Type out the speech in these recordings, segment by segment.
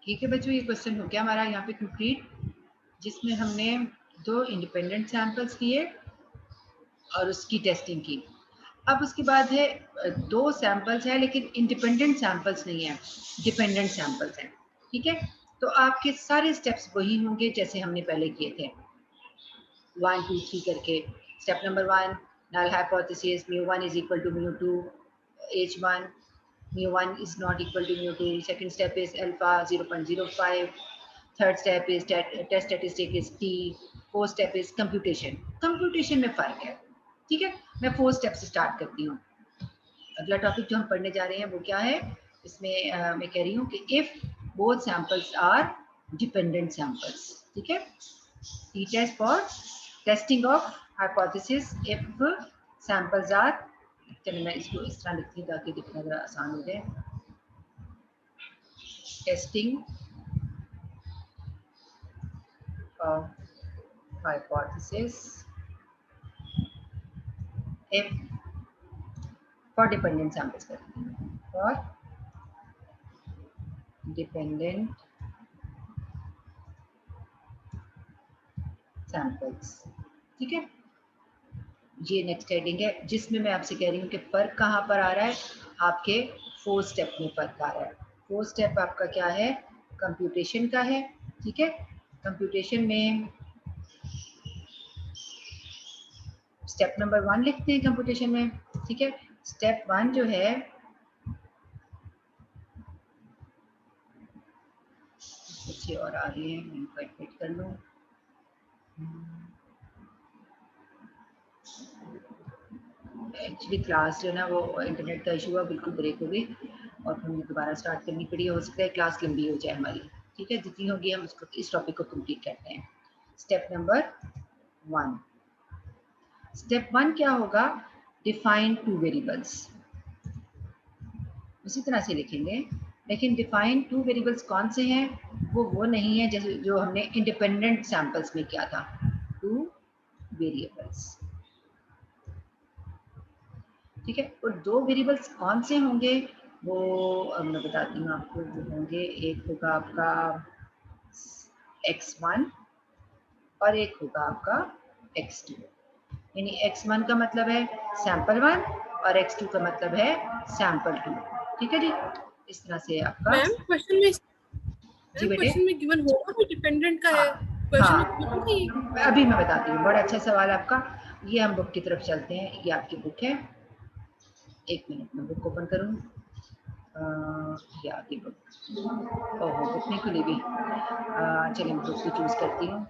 ठीक है बच्चों, ये क्वेश्चन हो गया हमारा यहाँ पे कंप्लीट, जिसमें हमने 2 इंडिपेंडेंट सैंपल्स लिए और उसकी टेस्टिंग की। अब उसके बाद है 2 सैंपल्स हैं लेकिन इंडिपेंडेंट सैंपल्स नहीं है, डिपेंडेंट सैंपल्स हैं। ठीक है, तो आपके सारे स्टेप्स वही होंगे जैसे हमने पहले किए थे, 1 2 3 करके। Step number 1, null hypothesis mu1 is equal to mu2 h1, mu1 is not equal to mu2. Second step is alpha 0.05. Third step is test statistic is t. Fourth step is computation. Computation में फर्क है। ठीक है, मैं 4 step से start करती हूँ। अगला टॉपिक जो हम पढ़ने जा रहे हैं वो क्या है, इसमें मैं कह रही हूँ कि if both samples are dependent samples. ठीक है, T test for testing of hypothesis if samples are, चलिए मैं इसको इस तरह लिखती हूँ ताकि दिखना जरा आसान हो जाए। Testing of hypothesis if for dependent samples करते हैं, for dependent samples। ठीक है, ये नेक्स्ट हेडिंग है जिसमें मैं आपसे कह रही हूँ कि फर्क कहाँ पर आ रहा है, आपके 4 स्टेप में फर्क आ रहा है। 4 स्टेप आपका क्या है, कंप्यूटेशन का है। ठीक है, कंप्यूटेशन में स्टेप नंबर 1 लिखते हैं कंप्यूटेशन में। ठीक है, स्टेप 1 जो है, बच्चे और आ रही है, मैं इनको एडमिट कर लूँ। एक्चुअली क्लास जो है ना वो इंटरनेट का इशू हुआ, बिल्कुल ब्रेक हो गई और हमें दोबारा स्टार्ट करनी पड़ी। हो सकता है क्लास लंबी हो जाए हमारी। ठीक है, जितनी होगी हम उसको इस टॉपिक को कंप्लीट करते हैं। स्टेप नंबर 1, स्टेप 1 क्या होगा, डिफाइन 2 वेरिएबल्स। उसी तरह से लिखेंगे, लेकिन डिफाइन 2 वेरिएबल्स कौन से हैं, वो नहीं है जैसे जो हमने इंडिपेंडेंट सैंपल्स में किया था। 2 वेरिएबल्स। ठीक है, और 2 वेरिएबल्स कौन से होंगे वो अब मैं बताती हूँ आपको। वो होंगे, एक होगा आपका x1 और एक होगा आपका x2। यानी x1 का मतलब है सैंपल 1 और x2 का मतलब है सैंपल 2। ठीक है जी, इस तरह से आपका। मैम क्वेश्चन में जी बेटे, क्वेश्चन में गिवन होगा कि डिपेंडेंट का हाँ है, क्वेश्चन में गिवन होगा ये। अभी मैं बताती हूँ, बड़ा अच्छा सवाल आपका। ये हम बुक की तरफ चलते हैं, ये आपकी बुक है। एक मिनट में बुक ओपन करूँ। ये आपकी बुक, ओहो बुक नहीं खुली भी। चलिए मैं बुक को चूज करती हूँ।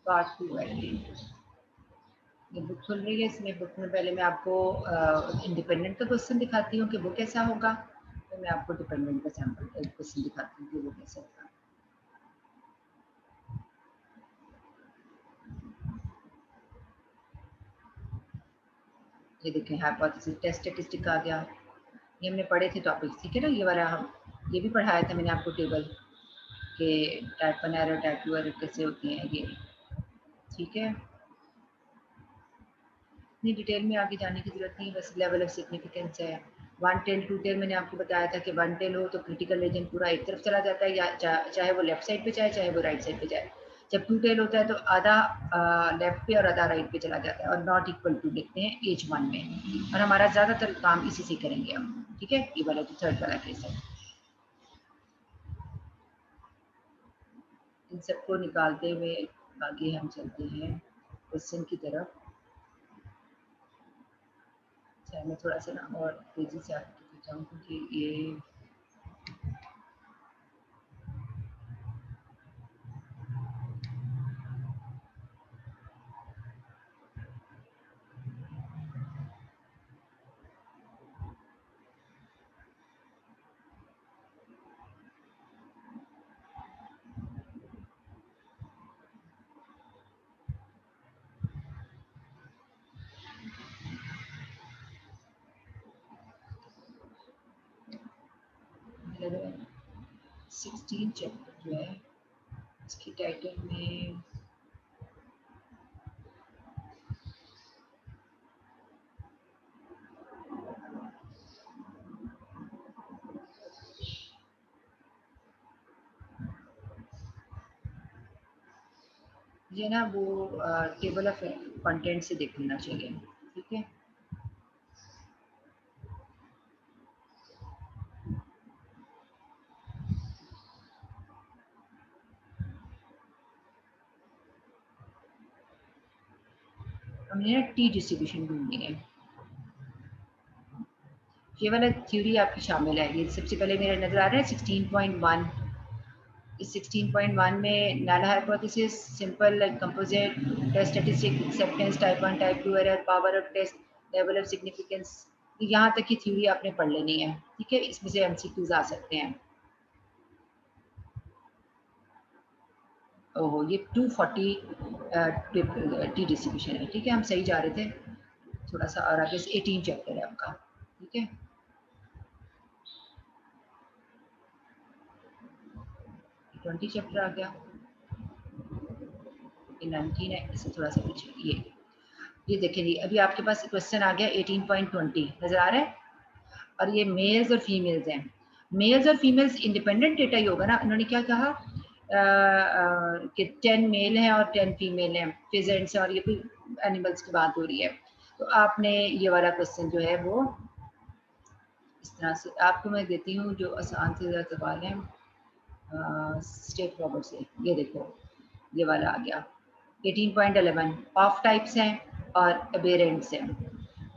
पार्ट 2 है ये बुक खुल रही है। इसमें बुक में पहले मैं आपको इंडिपेंडेंट का क्वेश्चन दिखाती हूँ कि वो कैसा होगा, तो मैं आपको डिपेंडेंट का सैंपल क्वेश्चन दिखाती हूँ कि वो कैसा होगा। ये देखें, हाइपोथेसिस टेस्ट स्टैटिस्टिक आ गया। ये हमने पढ़े थे टॉपिक्स। ठीक है ना, ये वाला हम ये भी पढ़ाया था मैंने आपको टेबल के टाइप 1 एरर टाइप 2 एरर कैसे होती हैं ये। ठीक है, इतनी डिटेल में आगे जाने की जरूरत नहीं, बस लेवल ऑफ सिग्निफिकेंस है। 1 टेल 2 टेल मैंने आपको बताया था कि 1 टेल हो तो क्रिटिकल रीजन पूरा एक तरफ चला जाता है, या चाहे वो लेफ्ट साइड पे जाए चाहे वो राइट साइड पे जाए। जब 2 टेल होता है तो आधा लेफ्ट पे और आधा राइट पे चला जाता है, और नॉट इक्वल टू लिखते हैं एज 1 में, और हमारा ज़्यादातर काम इसी से करेंगे हम। ठीक है, ये वाला जो थर्ड वाला केस है, इन सबको निकालते हुए आगे हम चलते हैं क्वेश्चन की तरफ। अच्छा, मैं थोड़ा सा ना और तेज़ी से आपको जाऊँ क्योंकि ये चैप्टर है 16 चैप्टर जो है इसकी टाइटल में मुझे ना वो टेबल ऑफ कंटेंट से देख लेना चाहिए, ठीक है। हमने टी डिस्ट्रीब्यूशन ढूंढनी है। ये वाला थ्योरी आपकी शामिल है। ये सबसे पहले मेरा नजर आ रहा है 16.1। इस 16.1 में null hypothesis, simple composite, test statistic, acceptance, type 1 type 2 error, power of test, level of significance, यहाँ तक की थ्योरी आपने पढ़ लेनी है, ठीक है। इसमें से एमसीक्यूज आ सकते हैं। ओहो, ये 240 टी डिस्ट्रीब्यूशन है, ठीक है। हम सही जा रहे थे, थोड़ा सा और आगे 18 चैप्टर है आपका, ठीक है। 20 चैप्टर आ गया, ये 19 है, इससे थोड़ा सा पीछे। ये देखें जी, अभी आपके पास क्वेश्चन आ गया 18.20 नजर आ रहा है। और ये मेल्स और फीमेल्स हैं। मेल्स और फीमेल्स इंडिपेंडेंट डेटा ही होगा ना। इन्होंने क्या कहा कि 10 मेल हैं और 10 फीमेल हैं, फिजेंट्स, और ये कोई एनिमल्स की बात हो रही है। तो आपने ये वाला क्वेश्चन जो है वो इस तरह से आपको मैं देती हूँ, जो आसान से ज़्यादा सवाल है स्टेट फॉरवर्ड से। ये देखो, ये वाला आ गया 18.11। ऑफ टाइप्स हैं और अबेरेंट्स हैं।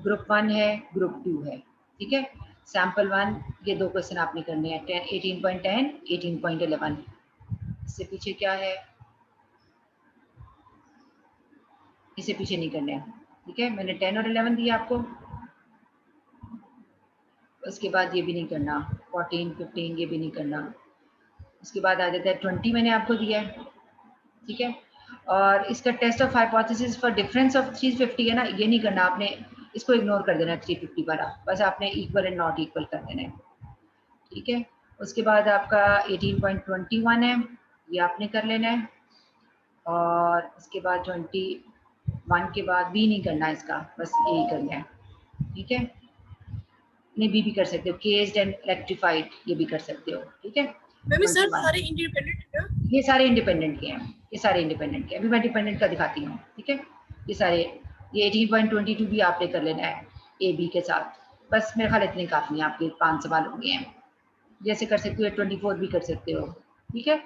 ग्रुप 1 है, ग्रुप 2 है, ठीक है। सैम्पल 1, ये दो क्वेश्चन आपने करने हैं 18.10, 18.11। इससे पीछे क्या है, इससे पीछे नहीं करने हैं, ठीक है। मैंने 10 और 11 दिया आपको, उसके बाद ये भी नहीं करना, 14, 15 ये भी नहीं करना। उसके बाद आ जाता है 20, मैंने आपको दिया है, ठीक है। और इसका test of hypothesis for difference of 350 है ना, ये नहीं करना आपने, इसको इग्नोर कर देना 350 वाला, बस आपने इक्वल एंड नॉट इक्वल कर देना है, ठीक है। उसके बाद आपका 18.21 है, ये आपने कर लेना है। और इसके बाद 21 के बाद भी नहीं करना इसका, बस यही करना है, ठीक है। नहीं, भी कर सकते हो, केस्ड एंड इलेक्ट्रीफाइड ये भी कर सकते हो, ठीक है। मैम सर 21 सारे इंडिपेंडेंट है ना? ये सारे इंडिपेंडेंट के हैं, ये सारे इंडिपेंडेंट के। अभी मैं डिपेंडेंट का दिखाती हूँ, ठीक है। ये सारे, ये 18.22 भी आपने कर लेना है ए बी के साथ। बस मेरे ख्याल इतने काफ़ी हैं, आपके 5 सवाल हो गए हैं। जैसे कर सकते हो 24 भी कर सकते हो, ठीक है।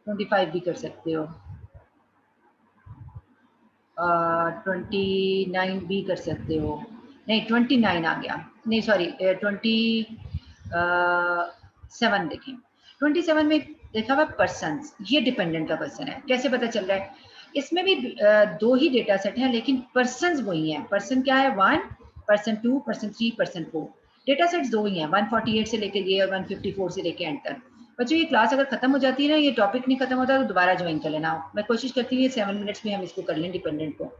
25 भी कर सकते हो, 29 भी कर सकते हो। नहीं, 29 आ गया, नहीं सॉरी 27 देखें। 27 में देखा हुआ पर्सन्स, ये डिपेंडेंट का पर्सन है। कैसे पता चल रहा है, इसमें भी दो ही डेटा सेट हैं, लेकिन पर्सन्स वही हैं। पर्सन क्या है, 1, person 2, person 3, person 4। Data sets दो ही हैं, 148 से लेकर ये और 154 से लेकर एंड तक। बच्चों, ये क्लास अगर खत्म हो जाती है ना, ये टॉपिक नहीं खत्म होता तो दोबारा ज्वाइन कर लेना। मैं कोशिश करती हूँ 7 मिनट्स में हम इसको कर लें, डिपेंडेंट को।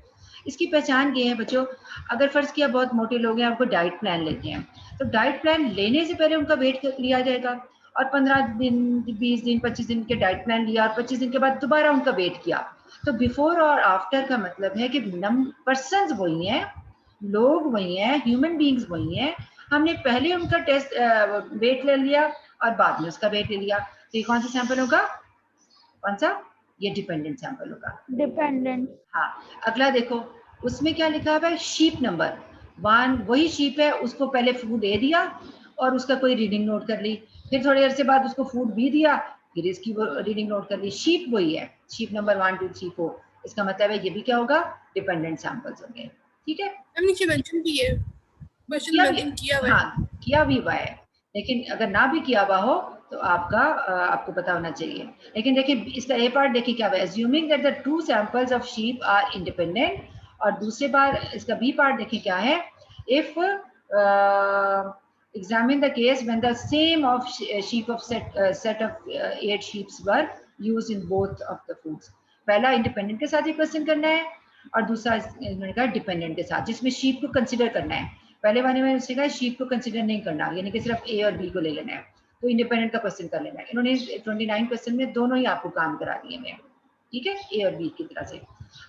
इसकी पहचान ये है बच्चों, अगर फर्ज किया बहुत मोटे लोग हैं, आपको डाइट प्लान लेते हैं, तो डाइट प्लान लेने से पहले उनका वेट लिया जाएगा। और 15 दिन, 20 दिन, 25 दिन के डाइट प्लान लिया और 25 दिन के बाद दोबारा उनका वेट किया। तो बिफोर और आफ्टर का मतलब है कि पर्सन वही हैं, लोग वही हैं, ह्यूमन बींग्स वही हैं। हमने पहले उनका टेस्ट वेट ले लिया और बाद में उसका वेट ले लिया। तो ये कौन सा सैंपल होगा, कौन सा, ये डिपेंडेंट सैंपल होगा, डिपेंडेंट। हाँ। अगला देखो, उसमें क्या लिखा हुआ है, शीप नंबर 1, वही शीप है, उसको पहले फूड दे दिया और उसका कोई रीडिंग नोट कर ली, फिर थोड़ी देर से बाद उसको फूड भी दिया, फिर इसकी रीडिंग नोट कर ली। शीप वही है, शीप नंबर 1, 2, 3, 4। इसका मतलब है ये भी क्या होगा, डिपेंडेंट सैंपल्स होंगे, ठीक है। मैम नीचे मेंशन भी है, क्वेश्चन किया भी, मेंशन किया हुआ है। हाँ किया भी हुआ है, लेकिन अगर ना भी किया हुआ हो तो आपको पता होना चाहिए। लेकिन देखिए इसका ए पार्ट देखिए क्या है, assuming that the two samples of sheep are independent. और दूसरे बार इसका बी पार्ट देखिए क्या है, if examine the case when the same of sheep of set of 8 sheep were used in both of the foods। पहला independent के साथ ही क्वेश्चन करना है और दूसरा इन्होंने कहा डिपेंडेंट के साथ, जिसमें शीप को कंसिडर करना है। पहले वाले में उसने कहा शीप को कंसिडर नहीं करना, यानी कि सिर्फ ए और बी को ले लेना है। तो इंडिपेंडेंट का क्वेश्चन कर लेना। इन्होंने 29 क्वेश्चन में दोनों ही आपको काम करा दिए मैं, ठीक है, ए और बी की तरह से।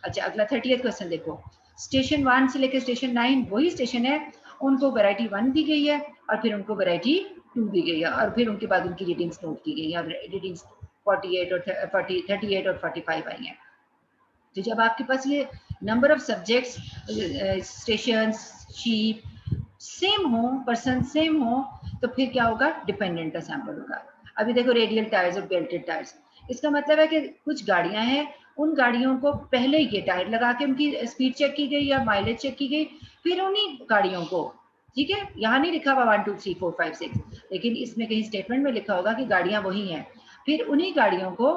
अच्छा, अगला 30th क्वेश्चन देखो, स्टेशन 1 से लेकर स्टेशन 9 वही स्टेशन है, उनको वैरायटी 1 दी गई है और फिर उनको वैरायटी 2 दी गई है और फिर उनके बाद उनकी रीडिंग्स नोट की गई है। रीडिंग्स 48 और 38 और 45 आई हैं। तो जब आपके पास ये number of subjects, station, sheep same हो, पर्सन सेम हो, तो फिर क्या होगा, डिपेंडेंट का सैंपल होगा। अभी देखो रेडियल टायर्स और बेल्टेड टायर्स, इसका मतलब है कि कुछ गाड़ियां हैं, उन गाड़ियों को पहले ये टायर लगा के उनकी स्पीड चेक की गई या माइलेज चेक की गई, फिर उन्हीं गाड़ियों को, ठीक है, यहाँ नहीं लिखा हुआ 1 2 3 4 5 6, लेकिन इसमें कहीं स्टेटमेंट में लिखा होगा कि गाड़ियां वही हैं, फिर उन्हीं गाड़ियों को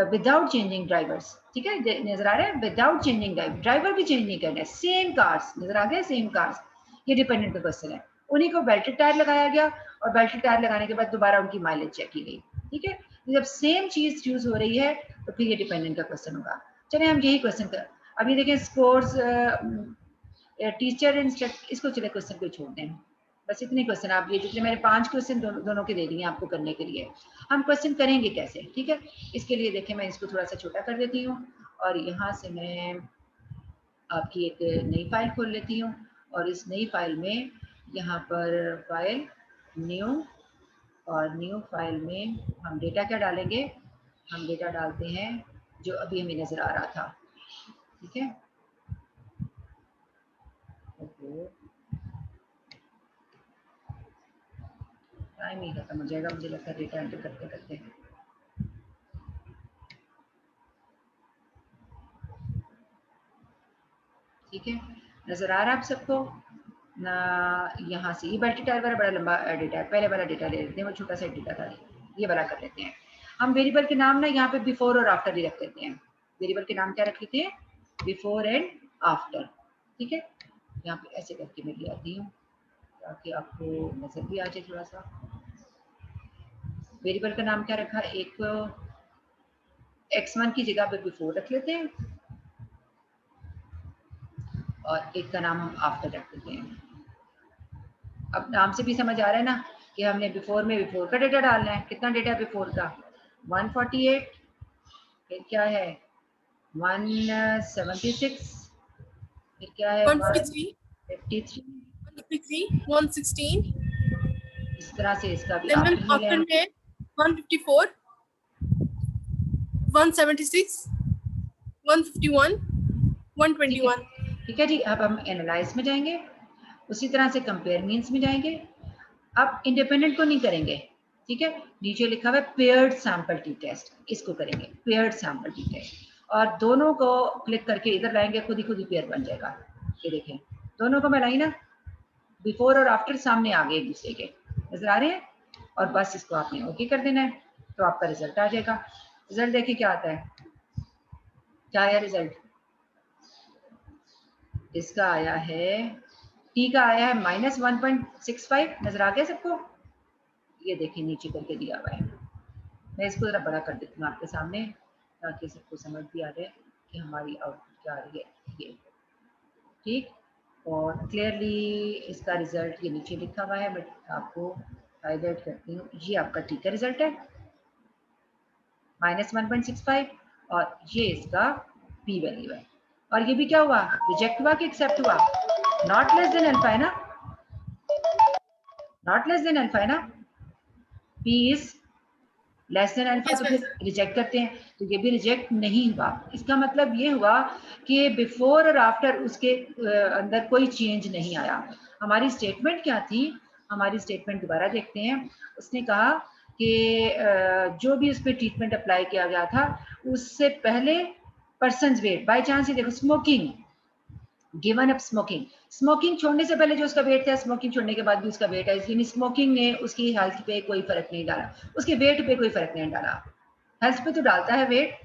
विदाउट चेंजिंग ड्राइवर्स, ठीक है, नजर आ रहा है, विदाउट चेंजिंग ड्राइवर भी चेंज नहीं करना है, सेम कार्स नजर आ गए, सेम कार्स, ये डिपेंडेंट का क्वेश्चन है। उन्हीं को बेल्टेड टायर लगाया गया और बेल्टेड टायर लगाने के बाद दोबारा उनकी माइलेज चेक की गई, ठीक है। जब सेम चीज यूज हो रही है तो फिर ये डिपेंडेंट का क्वेश्चन होगा। चलिए हम यही क्वेश्चन कर, अब ये देखें स्कोर्स, टीचर इंस्ट्रक्ट, इसको चले क्वेश्चन को छोड़ दें, बस इतने क्वेश्चन आप ये जितने मैंने 5 क्वेश्चन दोनों के दे दिए आपको करने के लिए। हम क्वेश्चन करेंगे कैसे, ठीक है, इसके लिए देखें मैं इसको थोड़ा सा छोटा कर देती हूँ और यहाँ से मैं आपकी एक नई फाइल खोल लेती हूँ और इस नई फाइल में यहाँ पर फाइल न्यू, और न्यू फाइल में हम डेटा क्या डालेंगे, हम डेटा डालते हैं जो अभी हमें नजर आ रहा था, ठीक है। टाइम ही खत्म हो जाएगा मुझे लगता है डेटा एंटर करते करते। ठीक है, नजर आ रहा है आप सबको ना। यहाँ से ये बैटरी टायर वाला बड़ा लंबा डेटा है, पहले वाला डेटा ले लेते हैं, वो छोटा सा डेटा था, ये वाला कर लेते हैं। हम वेरिएबल के नाम ना यहाँ पे बिफोर और आफ्टर ही रख लेते हैं। वेरिएबल के नाम क्या रख लेते हैं, बिफोर एंड आफ्टर, ठीक है। यहाँ पे ऐसे करके मैं ले आती हूँ ताकि आपको नजर भी आ जाए थोड़ा सा। वेरिएबल का नाम क्या रखा, एक x1 की जगह पे बिफोर रख लेते हैं और एक का नाम हम आफ्टर रख देते हैं। अब नाम से भी समझ आ रहा है ना कि हमने बिफोर में बिफोर का डेटा डालना है। कितना डेटा है बिफोर का, 148, फिर क्या है 176, फिर क्या है 153, 153, 153, 116, इस तरह से इसका भी then आफ्टर में after लें। में 154, 176, 151, 121। ठीक है जी, अब हम एनालाइज में जाएंगे, उसी तरह से कंपेयर मीन्स में जाएंगे। अब इंडिपेंडेंट को नहीं करेंगे, ठीक है, नीचे लिखा हुआ है पेयर्ड सैंपल टी टेस्ट, इसको करेंगे पेयर्ड सैंपल टी टेस्ट और दोनों को क्लिक करके इधर लाएंगे, खुद ही पेयर बन जाएगा। ये देखें दोनों को मैं लाई ना, बिफोर और आफ्टर सामने आ गए एक दूसरे के, नजर आ रहे हैं, और बस इसको आपने ओके कर देना है तो आपका रिजल्ट आ जाएगा। रिजल्ट देखिए क्या आता है, क्या आया रिजल्ट, इसका आया है, टी का आया है -1.65, नजर आ गया सबको, ये देखिए नीचे करके दिया हुआ है। मैं इसको जरा बड़ा कर देती हूँ आपके सामने ताकि सबको समझ भी आ जाए कि हमारी आउटपुट क्या आ रही है, ये ठीक। और क्लियरली इसका रिजल्ट ये नीचे लिखा हुआ है, बट आपको हाईलाइट करती हूँ, ये आपका टी का रिजल्ट है -1.65 और ये इसका पी वैल्यू है। और ये भी क्या हुआ, रिजेक्ट हुआ कि एक्सेप्ट हुआ, नॉट लेस देन अल्फा है ना, नॉट लेस देन अल्फा है ना, P is less than alpha, तो फिर रिजेक्ट करते हैं, तो ये भी रिजेक्ट नहीं हुआ। इसका मतलब ये हुआ कि बिफोर और आफ्टर उसके अंदर कोई चेंज नहीं आया। हमारी स्टेटमेंट क्या थी, हमारी स्टेटमेंट दोबारा देखते हैं। उसने कहा कि जो भी उस पर ट्रीटमेंट अप्लाई किया गया था उससे पहले पर्सन वेट, बाई चांस ही देखो smoking, given up smoking, smoking छोड़ने से पहले जो उसका वेट था, स्मोकिंग छोड़ने के बाद भी उसका वेट है, यानी स्मोकिंग ने उसकी हेल्थ पे कोई फर्क नहीं डाला, उसके वेट पे कोई फर्क नहीं डाला। हेल्थ पे तो डालता है वेट,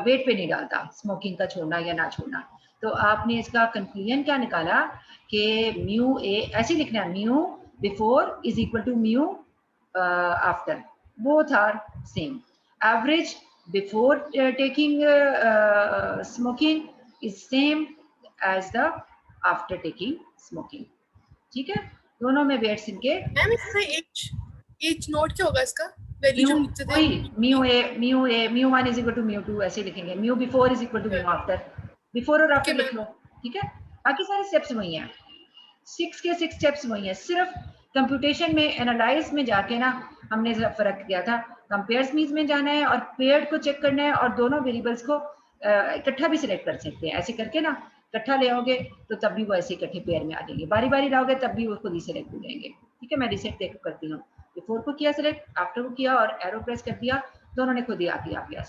वेट पे नहीं डालता स्मोकिंग का छोड़ना या ना छोड़ना। तो आपने इसका कंक्लूजन क्या निकाला कि म्यू ए ऐसे लिखना है, mu before is equal to mu after, both are same. Average before taking smoking is same as the after taking smoking, ठीक है, दोनों में वेट्स इनके। मैम इसमें H नॉट क्या होगा इसका वैल्यू जो नीचे थे mu 1 is equal to mu 2 ऐसे लिखेंगे, mu before is equal to mu after, before और आफ्टर Okay, लिख लो, ठीक है। बाकी सारे स्टेप्स वही हैं, 6 के 6 स्टेप्स वही हैं, सिर्फ कंप्यूटेशन में एनालाइज में जाके ना हमने फर्क किया था, कंपेयर्स मींस में जाना है और पेयर्ड को चेक करना है और दोनों वेरिएबल्स को इकट्ठा भी सिलेक्ट कर सकते हैं, ऐसे करके ना इकट्ठा ले आओगे तो तब भी वो ऐसे इकट्ठे पेयर में आ जाएंगे, बारी बारी लाओगे तब भी वो खुद ही सिलेक्ट हो जाएंगे, ठीक है। मैं रिसेट देखो करती हूँ, बिफोर को किया सिलेक्ट, आफ्टर को किया और एरो प्रेस कर दिया, दोनों ने खुद ही आ गया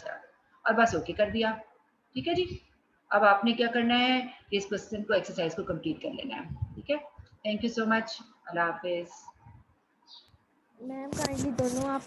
और बस ओके कर दिया, ठीक है जी। अब आपने क्या करना है, इस क्वेश्चन को एक्सरसाइज को कंप्लीट कर लेना है, ठीक है। Thank you so much, Allah Hafiz. Ma'am kindly दोनों आप